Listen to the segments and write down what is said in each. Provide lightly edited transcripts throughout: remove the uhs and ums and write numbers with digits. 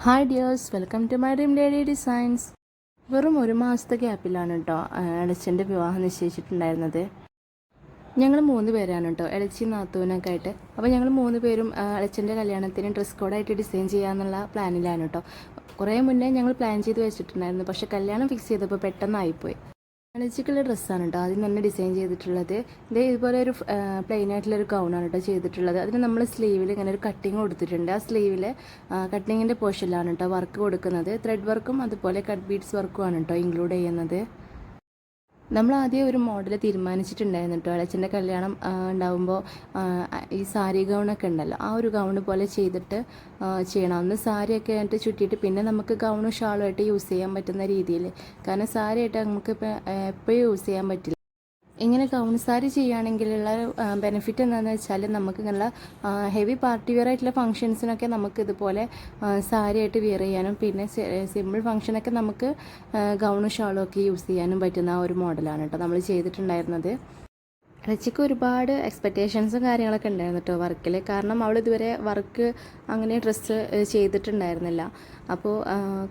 Hi dears, welcome to my dream lady designs. വെറും ഒരു മാസത്തെ ഗ്യാപ്പിലാണ് കേട്ടോ എളച്ചൻ്റെ വിവാഹം നിശ്ചയിച്ചിട്ടുണ്ടായിരുന്നത്. ഞങ്ങൾ 3 പേരാണ് കേട്ടോ, എളച്ചി നാത്തൂനൊക്കെ ആയിട്ട്. അപ്പോൾ ഞങ്ങൾ 3 പേരും എളച്ചൻ്റെ കല്യാണത്തിന് ഡ്രസ് കോഡായിട്ട് ഡിസൈൻ ചെയ്യാമെന്നുള്ള പ്ലാനിലാണ് കേട്ടോ. കുറേ മുന്നേ ഞങ്ങൾ പ്ലാൻ ചെയ്ത് വെച്ചിട്ടുണ്ടായിരുന്നു, പക്ഷേ കല്യാണം ഫിക്സ് ചെയ്തപ്പോൾ പെട്ടെന്നായിപ്പോയി. എളച്ചിക്കുള്ള ഡ്രസ്സാണ് കേട്ടോ ആദ്യം തന്നെ ഡിസൈൻ ചെയ്തിട്ടുള്ളത്. ഇത് ഇതുപോലെ ഒരു പ്ലെയിൻ ആയിട്ടുള്ളൊരു ഗൗണാണ് കേട്ടോ ചെയ്തിട്ടുള്ളത്. അതിന് നമ്മൾ സ്ലീവിൽ ഇങ്ങനെ ഒരു കട്ടിങ് കൊടുത്തിട്ടുണ്ട്. ആ സ്ലീവിൽ കട്ടിങ്ങിൻ്റെ പോർഷനിലാണ് കേട്ടോ വർക്ക് കൊടുക്കുന്നത്. ത്രെഡ് വർക്കും അതുപോലെ കട്ട് ബീഡ്സ് വർക്കുമാണ് കേട്ടോ ഇൻക്ലൂഡ് ചെയ്യുന്നത്. നമ്മൾ ആദ്യം ഒരു മോഡൽ തീരുമാനിച്ചിട്ടുണ്ടായിരുന്നു കേട്ടോ. അച്ഛൻ്റെ കല്യാണം ഉണ്ടാകുമ്പോൾ ഈ സാരി ഗൗണൊക്കെ ഉണ്ടല്ലോ, ആ ഒരു ഗൗണ് പോലെ ചെയ്തിട്ട് ചെയ്യണം. അന്ന് സാരിയൊക്കെ ആയിട്ട് ചുറ്റിയിട്ട് പിന്നെ നമുക്ക് ഗൗണും ഷാളുമായിട്ട് യൂസ് ചെയ്യാൻ പറ്റുന്ന രീതിയിൽ. കാരണം സാരിയായിട്ട് നമുക്ക് എപ്പോഴും യൂസ് ചെയ്യാൻ പറ്റില്ല. ഇങ്ങനെ ഗൗൺ സാരി ചെയ്യുകയാണെങ്കിലുള്ള ബെനിഫിറ്റ് എന്താണെന്ന് വെച്ചാൽ നമുക്ക് ഇങ്ങനെയുള്ള ഹെവി പാർട്ടി വെയർ ആയിട്ടുള്ള ഫംഗ്ഷൻസിനൊക്കെ നമുക്ക് ഇതുപോലെ സാരിയായിട്ട് വെയർ ചെയ്യാനും പിന്നെ സിമ്പിൾ ഫംഗ്ഷനൊക്കെ നമുക്ക് ഗൗണും ഷാളും ഒക്കെ യൂസ് ചെയ്യാനും പറ്റുന്ന ആ ഒരു മോഡലാണ് കേട്ടോ നമ്മൾ ചെയ്തിട്ടുണ്ടായിരുന്നത്. റച്ചിക്ക് ഒരുപാട് എക്സ്പെക്റ്റേഷൻസും കാര്യങ്ങളൊക്കെ ഉണ്ടായിരുന്നു കേട്ടോ വർക്കിൽ. കാരണം അവൾ ഇതുവരെ വർക്ക് അങ്ങനെ ഡ്രസ്സ് ചെയ്തിട്ടുണ്ടായിരുന്നില്ല. അപ്പോൾ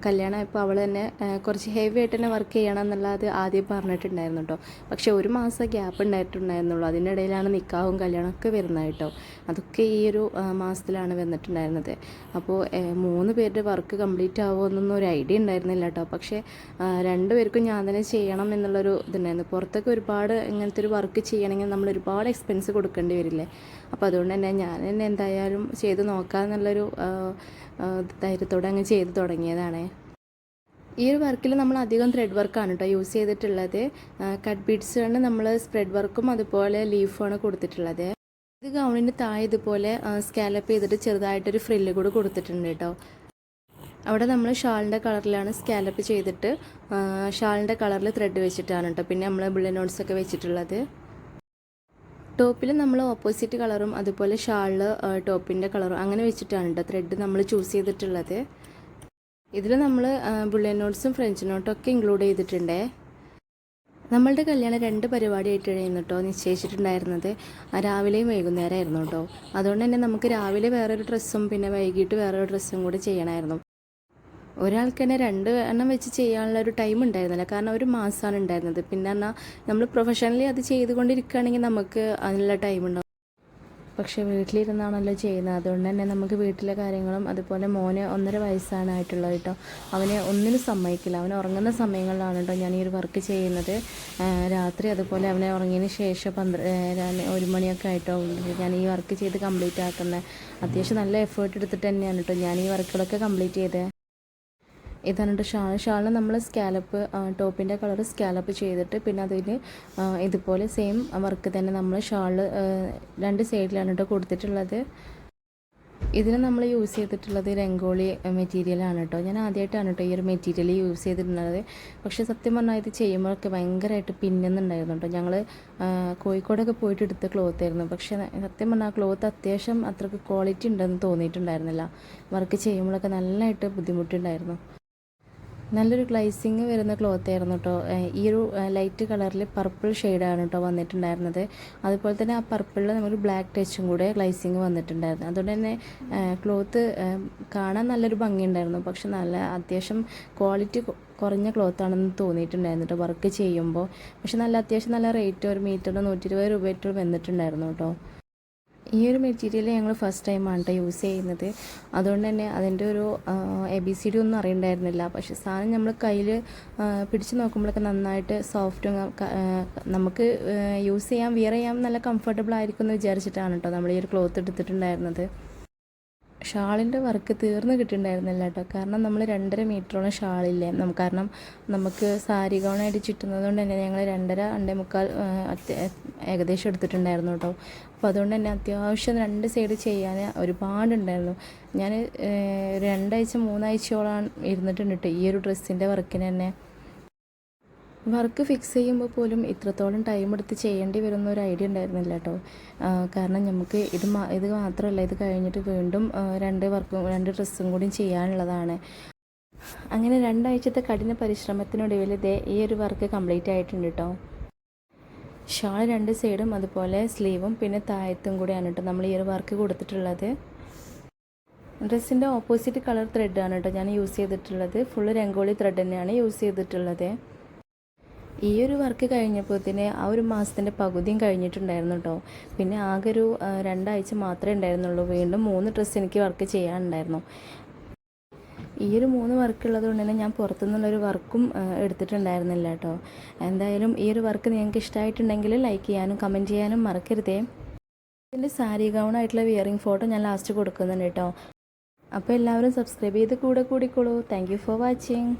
കല്യാണമായപ്പോൾ അവൾ തന്നെ കുറച്ച് ഹെവി ആയിട്ട് തന്നെ വർക്ക് ചെയ്യണം എന്നുള്ളത് ആദ്യം പറഞ്ഞിട്ടുണ്ടായിരുന്നു കേട്ടോ. പക്ഷേ ഒരു മാസം ഗ്യാപ്പ് ഉണ്ടായിട്ടുണ്ടായിരുന്നുള്ളൂ. അതിൻ്റെ ഇടയിലാണ് നിക്കാഹും കല്യാണമൊക്കെ വരുന്നത് കേട്ടോ. അതൊക്കെ ഈ ഒരു മാസത്തിലാണ് വന്നിട്ടുണ്ടായിരുന്നത്. അപ്പോൾ 3 പേരുടെ വർക്ക് കംപ്ലീറ്റ് ആവുമെന്നൊന്നും ഒരു ഐഡിയ ഉണ്ടായിരുന്നില്ല കേട്ടോ. പക്ഷേ 2 പേർക്കും ഞാൻ തന്നെ ചെയ്യണം എന്നുള്ളൊരു ഇതുണ്ടായിരുന്നു. പുറത്തൊക്കെ ഒരുപാട് ഇങ്ങനത്തെ ഒരു വർക്ക് ചെയ്യണമെങ്കിൽ നമ്മൾ ഒരുപാട് എക്സ്പെൻസ് കൊടുക്കേണ്ടി വരില്ലേ. അപ്പോൾ അതുകൊണ്ട് തന്നെ ഞാൻ തന്നെ എന്തായാലും ചെയ്ത് നോക്കാമെന്നുള്ളൊരു ധൈര്യത്തോടെ അങ്ങ് ചെയ്ത് തുടങ്ങിയതാണ്. ഈ ഒരു വർക്കിൽ നമ്മൾ അധികം ത്രെഡ് വർക്കാണ് കേട്ടോ യൂസ് ചെയ്തിട്ടുള്ളത്. കട്ട് ബീഡ്സാണ് നമ്മൾ സ്പ്രെഡ് വർക്കും അതുപോലെ ലീഫുമാണ് കൊടുത്തിട്ടുള്ളത്. ഇത് ഗൗണിൻ്റെ താഴെ ഇതുപോലെ സ്കാലപ്പ് ചെയ്തിട്ട് ചെറുതായിട്ടൊരു ഫ്രില്ല് കൂടെ കൊടുത്തിട്ടുണ്ട് കേട്ടോ. അവിടെ നമ്മൾ ഷാളിൻ്റെ കളറിലാണ് സ്കാലപ്പ് ചെയ്തിട്ട് ഷാളിൻ്റെ കളറിൽ ത്രെഡ് വെച്ചിട്ടാണ് കേട്ടോ പിന്നെ നമ്മൾ ബുള്ളറ്റ് നോട്ട്സൊക്കെ വെച്ചിട്ടുള്ളത്. ടോപ്പിൽ നമ്മൾ ഓപ്പോസിറ്റ് കളറും അതുപോലെ ഷാളിൽ ടോപ്പിൻ്റെ കളറും അങ്ങനെ വെച്ചിട്ടാണ് കേട്ടോ ത്രെഡ് നമ്മൾ ചൂസ് ചെയ്തിട്ടുള്ളത്. ഇതിൽ നമ്മൾ ബുള്ളറ്റ് നോട്ട്സും ഫ്രഞ്ച് നോട്ടും ഒക്കെ ഇൻക്ലൂഡ് ചെയ്തിട്ടുണ്ട്. നമ്മളുടെ കല്യാണം 2 പരിപാടിയായിട്ടായിരുന്നു കേട്ടോ നിശ്ചയിച്ചിട്ടുണ്ടായിരുന്നത്. രാവിലെയും വൈകുന്നേരമായിരുന്നു കേട്ടോ. അതുകൊണ്ട് തന്നെ നമുക്ക് രാവിലെ വേറൊരു ഡ്രസ്സും പിന്നെ വൈകിട്ട് വേറൊരു ഡ്രസ്സും കൂടി ചെയ്യണമായിരുന്നു. ഒരാൾക്ക് തന്നെ 2 എണ്ണം വെച്ച് ചെയ്യാനുള്ള ഒരു ടൈം ഉണ്ടായിരുന്നില്ല. കാരണം ഒരു മാസമാണ് ഉണ്ടായിരുന്നത്. പിന്നെ പറഞ്ഞാൽ നമ്മൾ പ്രൊഫഷണലി അത് ചെയ്തുകൊണ്ടിരിക്കുകയാണെങ്കിൽ നമുക്ക് അതിനുള്ള ടൈം ഉണ്ടാവും. പക്ഷേ വീട്ടിലിരുന്നാണല്ലോ ചെയ്യുന്നത്. അതുകൊണ്ട് തന്നെ നമുക്ക് വീട്ടിലെ കാര്യങ്ങളും അതുപോലെ മോന് 1.5 വയസ്സാണ് ആയിട്ടുള്ളത് കേട്ടോ. അവനെ ഒന്നിനും സമ്മതിക്കില്ല. അവൻ ഉറങ്ങുന്ന സമയങ്ങളിലാണ് കേട്ടോ ഞാൻ ഈ ഒരു വർക്ക് ചെയ്യുന്നത്. രാത്രി അതുപോലെ അവനെ ഉറങ്ങിയതിന് ശേഷം 1 മണിയൊക്കെ ആയിട്ടോ ഞാൻ ഈ വർക്ക് ചെയ്ത് കംപ്ലീറ്റ് ആക്കുന്നത്. അത്യാവശ്യം നല്ല എഫേർട്ട് എടുത്തിട്ട് തന്നെയാണ് കേട്ടോ ഞാൻ ഈ വർക്കുകളൊക്കെ കംപ്ലീറ്റ് ചെയ്തത്. ഇതാണ് കേട്ടോ ഷാളിന് നമ്മൾ സ്കാലപ്പ് ടോപ്പിൻ്റെ കളർ സ്കാലപ്പ് ചെയ്തിട്ട് പിന്നെ അതിന് ഇതുപോലെ സെയിം വർക്ക് തന്നെ നമ്മൾ ഷാളിൽ 2 സൈഡിലാണ് കേട്ടോ കൊടുത്തിട്ടുള്ളത്. ഇതിന് നമ്മൾ യൂസ് ചെയ്തിട്ടുള്ളത് രംഗോളി മെറ്റീരിയലാണ് കേട്ടോ. ഞാൻ ആദ്യമായിട്ടാണ് കേട്ടോ ഈ ഒരു മെറ്റീരിയൽ യൂസ് ചെയ്തിട്ടുള്ളത്. പക്ഷേ സത്യം പറഞ്ഞാൽ ഇത് ചെയ്യുമ്പോഴൊക്കെ ഭയങ്കരമായിട്ട് പിന്നുന്നുണ്ടായിരുന്നു കേട്ടോ. ഞങ്ങൾ കോഴിക്കോടൊക്കെ പോയിട്ട് എടുത്ത ക്ലോത്ത് ആയിരുന്നു. പക്ഷേ സത്യം പറഞ്ഞാൽ ആ ക്ലോത്ത് അത്യാവശ്യം അത്രയ്ക്ക് ക്വാളിറ്റി ഉണ്ടെന്ന് തോന്നിയിട്ടുണ്ടായിരുന്നില്ല. വർക്ക് ചെയ്യുമ്പോഴൊക്കെ നല്ലതായിട്ട് ബുദ്ധിമുട്ടുണ്ടായിരുന്നു. നല്ലൊരു ഗ്ലൈസിങ് വരുന്ന ക്ലോത്ത് ആയിരുന്നു കേട്ടോ. ഈ ഒരു ലൈറ്റ് കളറിൽ പർപ്പിൾ ഷെയ്ഡാണ് കേട്ടോ വന്നിട്ടുണ്ടായിരുന്നത്. അതുപോലെ തന്നെ ആ പർപ്പിളിൽ നമുക്ക് ബ്ലാക്ക് ടച്ചും കൂടെ ഗ്ലൈസിങ് വന്നിട്ടുണ്ടായിരുന്നു. അതുകൊണ്ട് തന്നെ ക്ലോത്ത് കാണാൻ നല്ലൊരു ഭംഗിയുണ്ടായിരുന്നു. പക്ഷെ നല്ല അത്യാവശ്യം ക്വാളിറ്റി കുറഞ്ഞ ക്ലോത്താണെന്ന് തോന്നിയിട്ടുണ്ടായിരുന്നു കേട്ടോ വർക്ക് ചെയ്യുമ്പോൾ. പക്ഷെ നല്ല അത്യാവശ്യം നല്ല റേറ്റ് ഒരു മീറ്ററിന് 120 രൂപയായിട്ട് വന്നിട്ടുണ്ടായിരുന്നു കേട്ടോ. ഈ ഒരു മെറ്റീരിയൽ ഞങ്ങൾ ഫസ്റ്റ് ടൈമാണ് കേട്ടോ യൂസ് ചെയ്യുന്നത്. അതുകൊണ്ട് തന്നെ അതിൻ്റെ ഒരു ABCD ഒന്നും അറിയണ്ടായിരുന്നില്ല. പക്ഷേ സാധനം നമ്മൾ കയ്യിൽ പിടിച്ച് നോക്കുമ്പോഴൊക്കെ നന്നായിട്ട് സോഫ്റ്റും നമുക്ക് യൂസ് ചെയ്യാം വിയർ ചെയ്യാം നല്ല കംഫർട്ടബിൾ ആയിരിക്കും എന്ന് വിചാരിച്ചിട്ടാണ് കേട്ടോ നമ്മൾ ഈ ഒരു ക്ലോത്ത് എടുത്തിട്ടുണ്ടായിരുന്നത്. ഷാളിൻ്റെ വർക്ക് തീർന്ന് കിട്ടിയിട്ടുണ്ടായിരുന്നില്ല കേട്ടോ. കാരണം നമ്മൾ 2.5 മീറ്ററോളം ഷാളില്ലേ കാരണം നമുക്ക് സാരി ഗൗണായിട്ട് ചുറ്റുന്നത് കൊണ്ട് തന്നെ ഞങ്ങൾ 2.5-2.25 ഏകദേശം എടുത്തിട്ടുണ്ടായിരുന്നു കേട്ടോ. അപ്പോൾ അതുകൊണ്ട് തന്നെ അത്യാവശ്യം 2 സൈഡ് ചെയ്യാൻ ഒരുപാടുണ്ടായിരുന്നു. ഞാൻ 2 ആഴ്ച 3 ആഴ്ചയോളം ഇരുന്നിട്ടുണ്ട് കേട്ടോ ഈ ഒരു ഡ്രസ്സിൻ്റെ വർക്കിന് തന്നെ. വർക്ക് ഫിക്സ് ചെയ്യുമ്പോൾ പോലും ഇത്രത്തോളം ടൈം എടുത്ത് ചെയ്യേണ്ടി വരുന്ന ഒരു ഐഡിയ ഉണ്ടായിരുന്നില്ല കേട്ടോ. കാരണം നമുക്ക് ഇത് മാത്രമല്ല, ഇത് കഴിഞ്ഞിട്ട് വീണ്ടും 2 ഡ്രസ്സും കൂടി ചെയ്യാനുള്ളതാണ്. അങ്ങനെ 2 ആഴ്ചത്തെ കഠിന പരിശ്രമത്തിനൊടുവിൽ ഈ ഒരു വർക്ക് കംപ്ലീറ്റ് ആയിട്ടുണ്ട് കേട്ടോ. ഷാൾ 2 സൈഡും അതുപോലെ സ്ലീവും പിന്നെ താഴത്തും കൂടെയാണ് കേട്ടോ നമ്മൾ ഈ ഒരു വർക്ക് കൊടുത്തിട്ടുള്ളത്. ഡ്രസ്സിൻ്റെ ഓപ്പോസിറ്റ് കളർ ത്രെഡാണ് കേട്ടോ ഞാൻ യൂസ് ചെയ്തിട്ടുള്ളത്. ഫുള്ള് രംഗോളി ത്രെഡ് തന്നെയാണ് യൂസ് ചെയ്തിട്ടുള്ളത്. ഈ ഒരു വർക്ക് കഴിഞ്ഞപ്പോഴത്തേന് ആ ഒരു മാസത്തിൻ്റെ പകുതിയും കഴിഞ്ഞിട്ടുണ്ടായിരുന്നു കേട്ടോ. പിന്നെ ആകെ ഒരു 2 ആഴ്ച മാത്രമേ ഉണ്ടായിരുന്നുള്ളൂ. വീണ്ടും 3 ഡ്രസ്സ് എനിക്ക് വർക്ക് ചെയ്യാനുണ്ടായിരുന്നു. ഈ ഒരു 3 വർക്കുള്ളത് കൊണ്ട് തന്നെ ഞാൻ പുറത്തുനിന്നുള്ളൊരു വർക്കും എടുത്തിട്ടുണ്ടായിരുന്നില്ല കേട്ടോ. എന്തായാലും ഈ ഒരു വർക്ക് നിങ്ങൾക്ക് ഇഷ്ടമായിട്ടുണ്ടെങ്കിൽ ലൈക്ക് ചെയ്യാനും കമൻറ്റ് ചെയ്യാനും മറക്കരുതേ. ഇതിൻ്റെ സാരി ഗൗണായിട്ടുള്ള വിയറിംഗ് ഫോട്ടോ ഞാൻ ലാസ്റ്റ് കൊടുക്കുന്നുണ്ട് കേട്ടോ. അപ്പോൾ എല്ലാവരും സബ്സ്ക്രൈബ് ചെയ്ത് കൂടെ കൂടിക്കോളൂ. Thank you for watching.